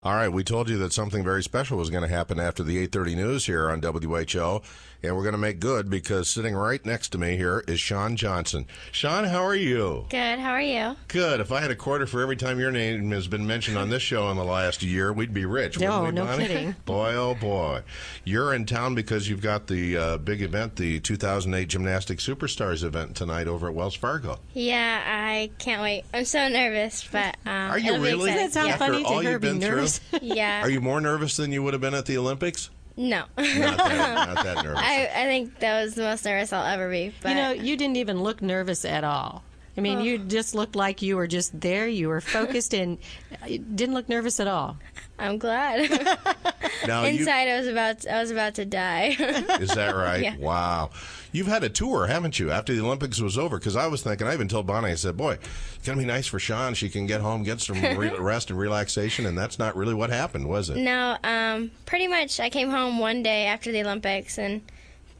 All right, we told you that something very special was going to happen after the 8:30 news here on WHO, and we're going to make good because sitting right next to me here is Shawn Johnson. Shawn, how are you? Good, how are you? Good. If I had a quarter for every time your name has been mentioned on this show in the last year, we'd be rich, wouldn't we, No Bonnie? kidding. Boy, oh boy. You're in town because you've got the big event, the 2008 Gymnastic Superstars event tonight over at Wells Fargo. Yeah, I can't wait. I'm so nervous, but Are you it'll be really? exciting. Does that sound Yeah. funny After all to her you've been being through? nervous? Yeah. Are you more nervous than you would have been at the Olympics? No. Not that nervous. I think that was the most nervous I'll ever be. But You know, you didn't even look nervous at all. I mean, you just looked like you were just there. You were focused and you didn't look nervous at all. I'm glad. Now, Inside, I was about to die. is that right? Yeah. Wow. You've had a tour, haven't you, after the Olympics was over? Because I was thinking, I even told Bonnie, I said, boy, it's going to be nice for Shawn. She can get home, get some rest and relaxation, and that's not really what happened, was it? No, pretty much I came home one day after the Olympics and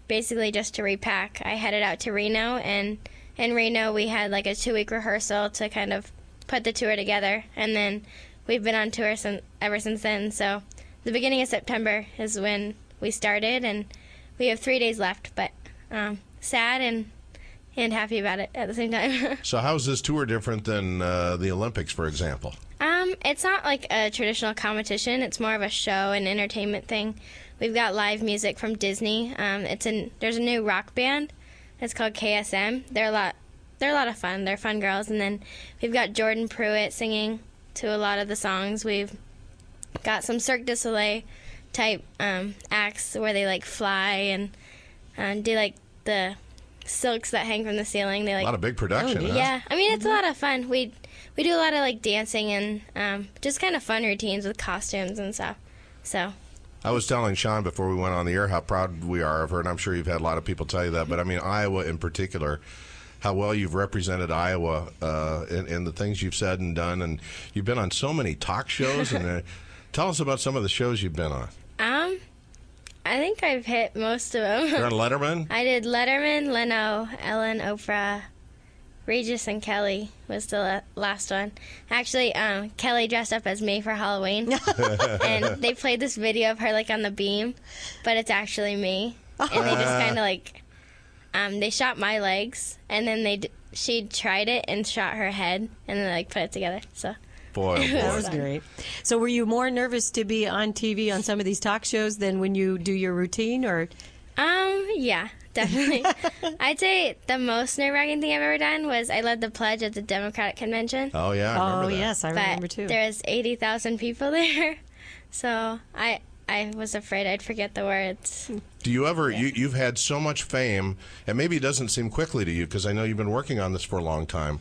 basically just to repack. I headed out to Reno, and in Reno we had like a 2-week rehearsal to kind of put the tour together, and then we've been on tour ever since then. So the beginning of September is when we started, and we have 3 days left, but sad and happy about it at the same time. So how's this tour different than the Olympics, for example? It's not like a traditional competition. It's more of a show and entertainment thing. We've got live music from Disney. There's a new rock band. It's called KSM. They're a lot of fun. They're fun girls. And then we've got Jordan Pruitt singing to a lot of the songs. We've got some Cirque du Soleil type acts where they like fly and do like the silks that hang from the ceiling. They like A lot of big production, Oh, huh? yeah. I mean, it's a lot of fun. We do a lot of like dancing and just kind of fun routines with costumes and stuff. So I was telling Shawn before we went on the air how proud we are of her, and I'm sure you've had a lot of people tell you that, but I mean, Iowa in particular, how well you've represented Iowa in the things you've said and done, and you've been on so many talk shows. And tell us about some of the shows you've been on. I think I've hit most of them. You're on Letterman? I did Letterman, Leno, Ellen, Oprah, Regis, and Kelly was the last one. Actually, Kelly dressed up as me for Halloween, and they played this video of her like on the beam, but it's actually me. And they just kind of like, they shot my legs, and then she tried it and shot her head, and then like put it together. So. Boy, oh boy. That was great. So were you more nervous to be on TV on some of these talk shows than when you do your routine, or? Yeah, definitely. I'd say the most nerve-wracking thing I've ever done was I led the pledge at the Democratic Convention. Oh, yeah, I remember Oh, that. yes, I But remember too. there's 80,000 people there, so I was afraid I'd forget the words. Do you ever, you've had so much fame, and maybe it doesn't seem quickly to you because I know you've been working on this for a long time,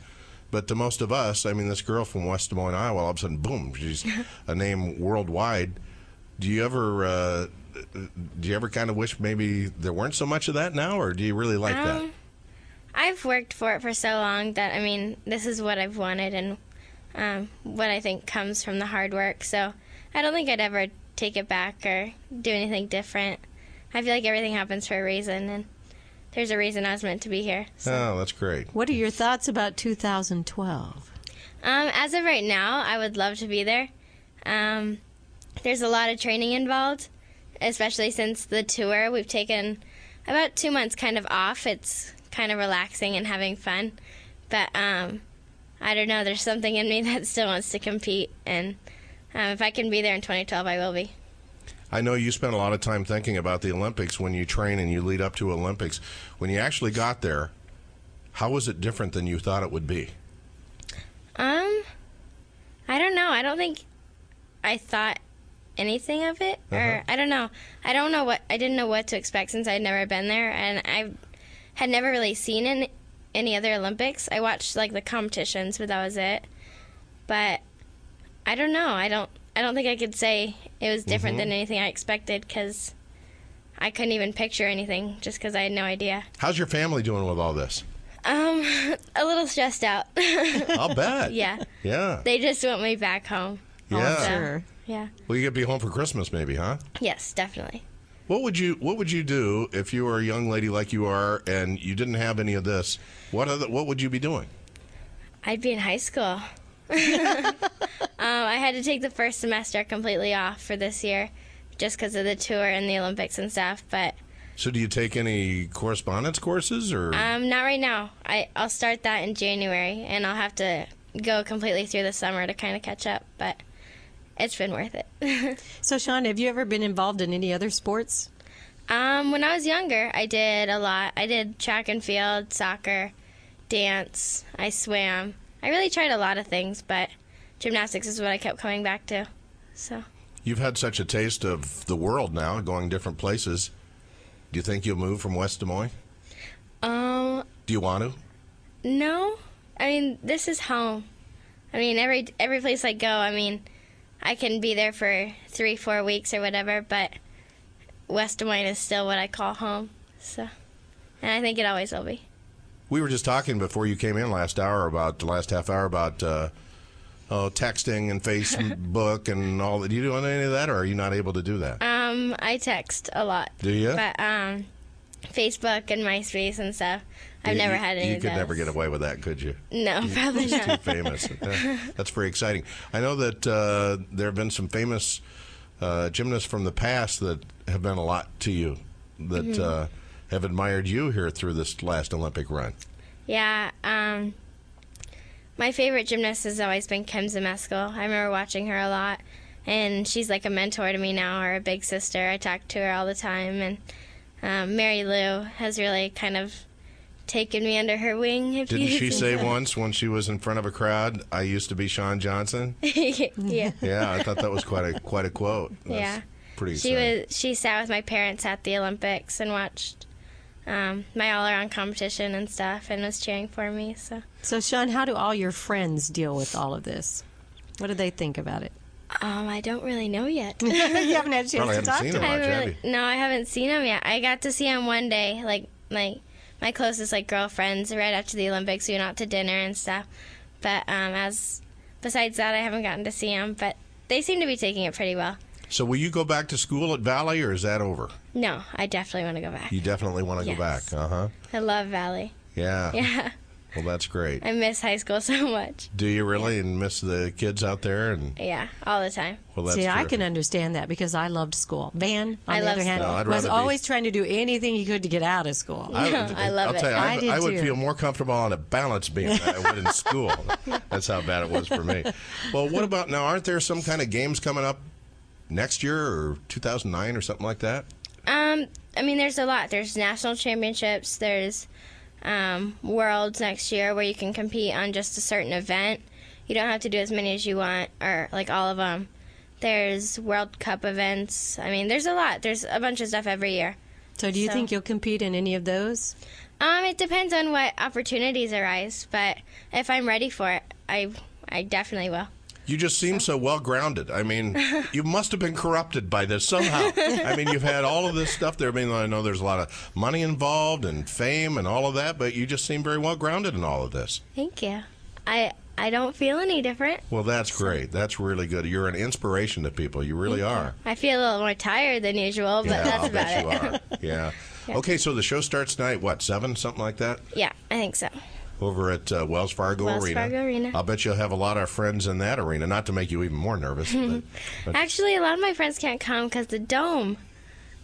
but to most of us, I mean, this girl from West Des Moines, Iowa, all of a sudden, boom, she's a name worldwide. Do you ever kind of wish maybe there weren't so much of that now, or do you really like that? I've worked for it for so long that, I mean, this is what I've wanted and what I think comes from the hard work, so I don't think I'd ever take it back or do anything different. I feel like everything happens for a reason, and there's a reason I was meant to be here. So. Oh, that's great. What are your thoughts about 2012? As of right now, I would love to be there. There's a lot of training involved, especially since the tour. We've taken about 2 months kind of off. It's kind of relaxing and having fun. But I don't know, there's something in me that still wants to compete. And if I can be there in 2012, I will be. I know you spent a lot of time thinking about the Olympics when you train and you lead up to Olympics. When you actually got there, how was it different than you thought it would be? I don't know. I don't think I thought anything of it, or I don't know. I didn't know what to expect since I'd never been there, and I had never really seen any other Olympics. I watched like the competitions, but that was it. But I don't know. I don't think I could say it was different than anything I expected because I couldn't even picture anything just because I had no idea. How's your family doing with all this? A little stressed out. I'll bet. Yeah. Yeah. They just want me back home. Yeah. So, Sure. yeah. Well, you could be home for Christmas maybe, huh? Yes, definitely. What would you do if you were a young lady like you are and you didn't have any of this? What would you be doing? I'd be in high school. I had to take the first semester completely off for this year just because of the tour and the Olympics and stuff. But So do you take any correspondence courses or? not right now. I'll start that in January, and I'll have to go completely through the summer to kind of catch up. But it's been worth it. So, Shawn, have you ever been involved in any other sports? When I was younger, I did a lot. I did track and field, soccer, dance. I swam. I really tried a lot of things, but gymnastics is what I kept coming back to. So. You've had such a taste of the world now, going different places. Do you think you'll move from West Des Moines? Do you want to? No. I mean, this is home. I mean, every place I go, I mean, I can be there for 3-4 weeks or whatever, but West Des Moines is still what I call home. So, and I think it always will be. We were just talking before you came in the last half hour about texting and Facebook and all that. Do you do any of that, or are you not able to do that? I text a lot. Do you? But Facebook and MySpace and stuff, I've never had any You of could those. never get away with that, could you? No, probably Too not. famous. That's very exciting. I know that there have been some famous gymnasts from the past that have been a lot to you, that have admired you here through this last Olympic run. Yeah, my favorite gymnast has always been Kim Zemeskel. I remember watching her a lot, and she's like a mentor to me now, or a big sister. I talk to her all the time, and Mary Lou has really kind of taken me under her wing. Didn't she say once when she was in front of a crowd, "I used to be Shawn Johnson"? Yeah. Yeah, I thought that was quite a quote. That's Yeah. pretty exciting. She sat with my parents at the Olympics and watched my all-around competition and stuff, and was cheering for me. So, Shawn, how do all your friends deal with all of this? What do they think about it? I don't really know yet. You haven't had a chance Probably to haven't talk seen to them them. much, have you? No, I haven't seen him yet. I got to see him one day, like my closest girlfriends right after the Olympics. We went out to dinner and stuff. But besides that, I haven't gotten to see him. But they seem to be taking it pretty well. So will you go back to school at Valley, or is that over? No, I definitely want to go back. You definitely want to go back. Yes. Uh-huh. I love Valley. Yeah. Yeah, Well, that's great. I miss high school so much. Do you really, and miss the kids out there? And Yeah, all the time. well, that's See, I terrific. can understand that because I loved school. Van, on I the love other hand, school. No, I'd was rather be- always trying to do anything he could to get out of school. I love I'll it. tell you, I did I would too. feel more comfortable on a balance beam than I would in school. That's how bad it was for me. Well, what about now? Aren't there some kind of games coming up next year or 2009 or something like that? I mean, there's a lot. There's national championships. There's worlds next year where you can compete on just a certain event. You don't have to do as many as you want, or like all of them. There's World Cup events. I mean, there's a lot. There's a bunch of stuff every year. So do you So- think you'll compete in any of those? It depends on what opportunities arise, but if I'm ready for it, I definitely will. You just seem so well grounded. I mean, you must have been corrupted by this somehow. I mean, you've had all of this stuff there. I mean, I know there's a lot of money involved and fame and all of that, but you just seem very well grounded in all of this. Thank you. I don't feel any different. Well, that's great. That's really good. You're an inspiration to people. You really are. I feel a little more tired than usual, but Yeah, that's I'll about bet it. you are. Yeah. Yeah. Okay, so the show starts tonight, what, 7, something like that? Yeah, I think so. Over at Wells Fargo Wells Arena. Fargo Arena. I'll bet you'll have a lot of friends in that arena, not to make you even more nervous. But Actually, a lot of my friends can't come because the dome.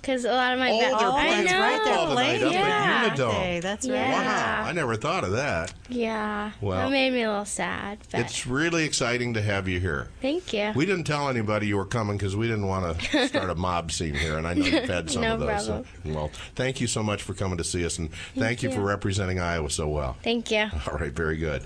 Because a lot of my Oh, they're I playing know. right there football tonight up Yeah. at Unidome. Okay, that's right. Yeah. Wow, I never thought of that. Yeah. Well, that made me a little sad. But It's really exciting to have you here. thank you. We didn't tell anybody you were coming because we didn't want to start a mob scene here, and I know you've had some No of those. problem. Well, thank you so much for coming to see us, and thank you you. for representing Iowa so well. Thank you. All right, very good.